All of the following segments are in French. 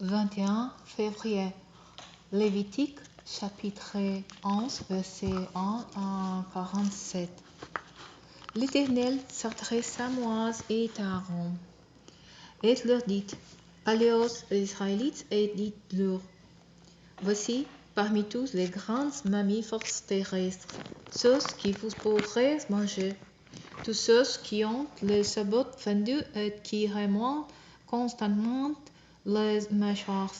21 février. Lévitique, chapitre 11, versets 1 à 47. L'Éternel s'adressa à Moïse et à Aaron, et leur dit: Allez aux Israélites et dites-leur: Voici, parmi tous les grands mammifères terrestres, ceux qui vous pourrez manger, tous ceux qui ont les sabots fendus et qui remuent constamment les mâchoires.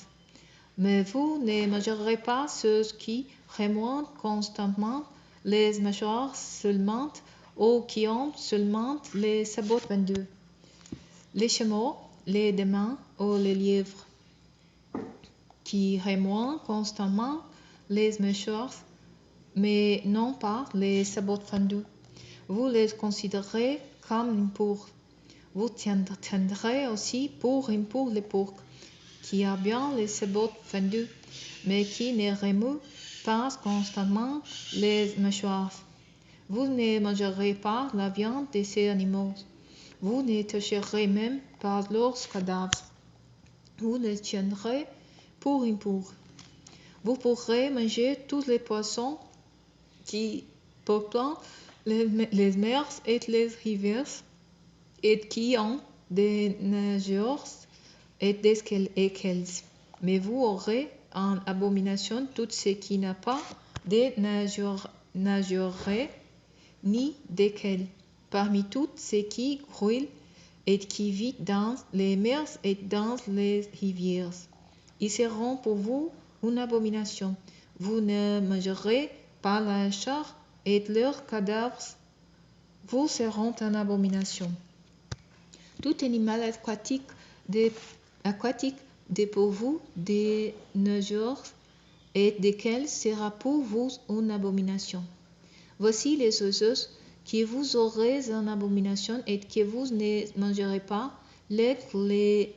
Mais vous ne mangerez pas ceux qui remuent constamment les mâchoires seulement, ou qui ont seulement les sabots fendus, les chameaux, les démons ou les lièvres, qui remuent constamment les mâchoires, mais non pas les sabots fendus. Vous les considérez comme impurs. Vous tiendrez aussi pour impurs les porcs, qui a bien les sabots fendus, mais qui ne remue pas constamment les mâchoires. Vous ne mangerez pas la viande de ces animaux. Vous ne toucherez même pas leurs cadavres. Vous les tiendrez pour impurs. Vous pourrez manger tous les poissons qui peuplent les mers et les rivières, et qui ont des nageurs et des écueils. Mais vous aurez en abomination tout ce qui n'a pas de nageurs ni d'écueils, parmi tout ce qui grouille et qui vit dans les mers et dans les rivières. Ils seront pour vous une abomination. Vous ne mangerez pas la chair et leurs cadavres vous seront une abomination. Tout animal aquatique dépourvu des nageurs et desquels sera pour vous une abomination. Voici les choses que vous aurez en abomination et que vous ne mangerez pas: l'aigle, les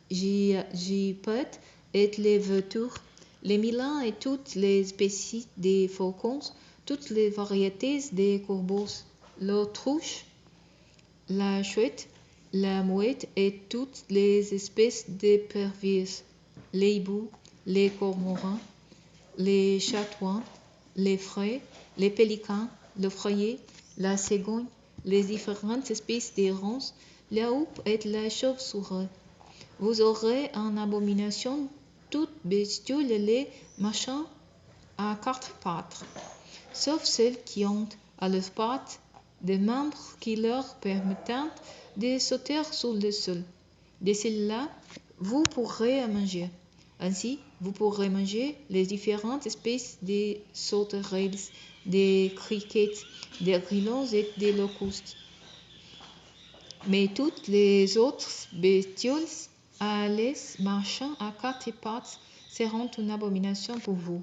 gypaètes et les vautours, les milans et toutes les espèces de faucons, toutes les variétés de corbeaux, l'autruche, la chouette, la mouette et toutes les espèces d'éperviers, les hiboux, les cormorans, les chatouans, les fraies, les pélicans, le frayet, la cigogne, les différentes espèces de ronces, la houppe et la chauve-souris. Vous aurez en abomination toute bestiole les marchant à quatre pattes, sauf celles qui ont à leurs pattes des membres qui leur permettent de sauter sur le sol. De celles-là, vous pourrez manger. Ainsi, vous pourrez manger les différentes espèces de sauterelles, des criquets, des grillons et des locusts. Mais toutes les autres bestioles à l'aise marchant à quatre pattes seront une abomination pour vous.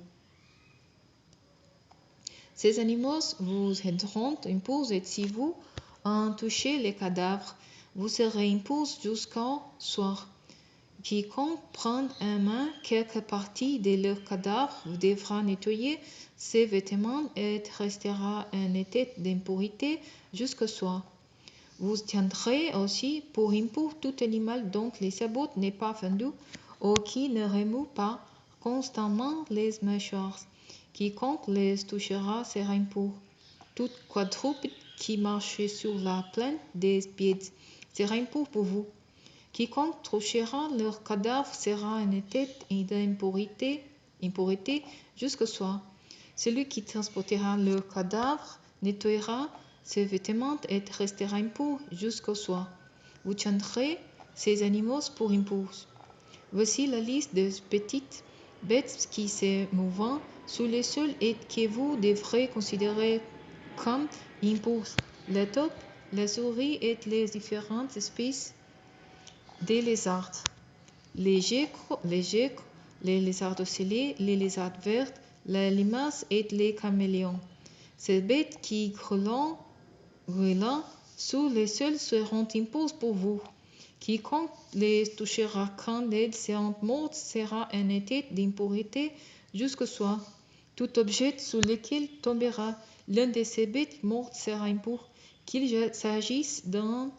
Ces animaux vous rendront impurs, et si vous en touchez les cadavres, vous serez impurs jusqu'au soir. Quiconque prend en main quelque partie de leur cadavre devra nettoyer ses vêtements et restera en état d'impurité jusqu'au soir. Vous tiendrez aussi pour impur tout animal dont les sabots n'est pas fendu, ou qui ne remue pas constamment les mâchoires. Quiconque les touchera sera impur. Tout quadrupède qui marche sur la plaine des pieds sera impur pour vous. Quiconque touchera leur cadavre sera en état d'impureté jusqu'au soir. Celui qui transportera leur cadavre nettoyera ses vêtements et restera impur jusqu'au soir. Vous tiendrez ces animaux pour impurs. Voici la liste des petites bêtes qui se mouvent sur le sol et que vous devrez considérer comme impures: le taupe, la souris et les différentes espèces des lézards, les geckos, les lézards ocellés, les lézards verts, les limaces et les caméléons. Ces bêtes qui grouillent sur le sol seront impures pour vous. Quiconque les touchera quand elles seront mortes sera en état d'impureté jusqu'au soir. Tout objet sur lequel tombera l'un de ces bêtes mortes sera impur, qu'il s'agisse d'un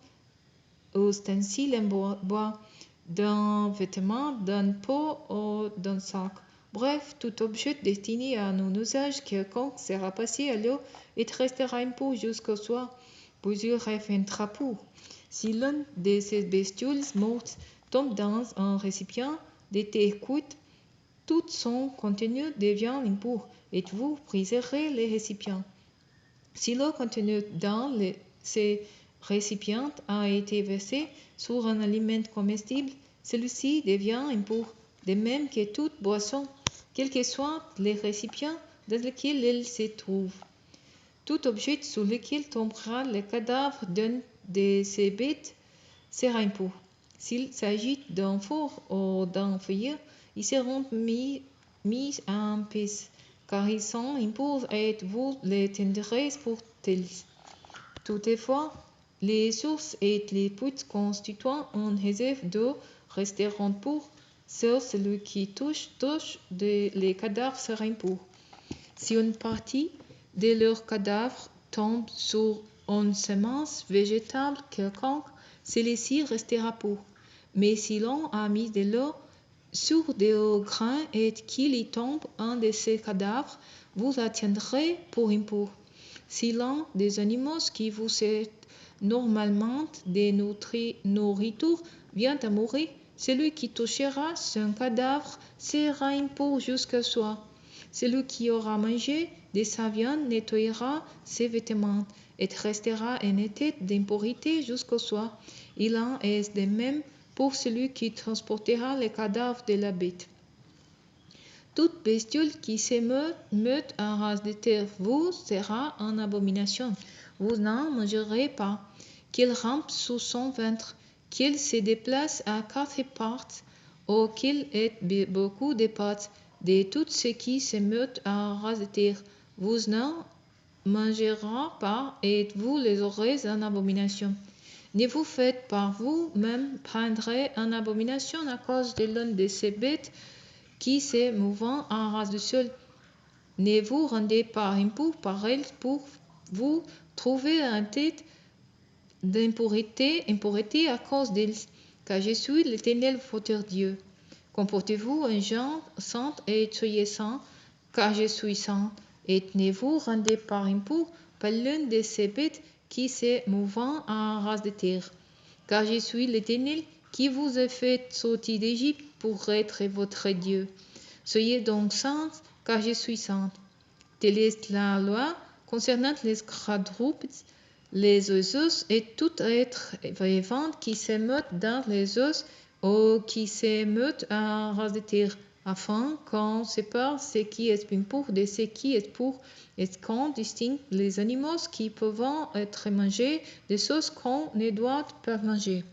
ustensile en bois, d'un vêtement, d'un pot ou d'un sac. Bref, tout objet destiné à un usage quelconque sera passé à l'eau et restera impur jusqu'au soir. Puis il reviendra pur. Si l'un de ces bestioles mortes tombe dans un récipient de thé cuit, tout son contenu devient impur et vous briserez le récipient. Si l'eau contenue dans ces récipients a été versée sur un aliment comestible, celui-ci devient impur, de même que toute boisson, quel que soit le récipient dans lequel elle se trouve. Tout objet sur lequel tombera le cadavre d'une de ces bêtes sera impur. S'il s'agit d'un four ou d'un feuillet, ils seront mis en pièces, car ils sont impurs et vous les tiendrez pour tels. Toutefois, les sources et les puits constituant une réserve d'eau resteront purs. Seul celui qui touche les cadavres sera impur. Si une partie de leur cadavre tombe sur une semence végétale quelconque, celui-ci restera pur. Mais si l'on a mis de l'eau sur des grains et qu'il y tombe un de ces cadavres, vous la tiendrez pour impur. Si l'un des animaux qui vous est normalement des nourritures vient à mourir, celui qui touchera son cadavre sera impur jusqu'au soir. Celui qui aura mangé de sa viande nettoyera ses vêtements et restera en état d'impurité jusqu'au soir. Il en est de même pour celui qui transportera le cadavre de la bête. Toute bestiole qui se meute en race de terre vous sera une abomination. Vous n'en mangerez pas. Qu'elle rampe sous son ventre, qu'elle se déplace à quatre pattes, ou qu'elle ait beaucoup de pattes, de tout ce qui se meute en race de terre, vous n'en mangerez pas et vous les aurez en abomination. Ne vous faites par vous-même prendre en abomination à cause de l'une de ces bêtes qui se mouvant en race de sol. Ne vous rendez pas impur par elles pour vous trouver en tête d'impureté à cause d'elles, car je suis l'Éternel votre Dieu. Comportez-vous en gens saints et soyez saints, car je suis saint, et ne vous rendez pas impur par l'une de ces bêtes qui se mouvant en race de terre, car je suis l'Éternel qui vous a fait sortir d'Égypte pour être votre Dieu. Soyez donc saints, car je suis saint. Telle est la loi concernant les quadrupes, les oiseaux et tout être vivant qui se meute dans les os ou qui se meute en race de terre, afin qu'on sépare ce qui est impur de ce qui est pur et qu'on distingue les animaux qui peuvent être mangés de ceux qu'on ne doit pas manger.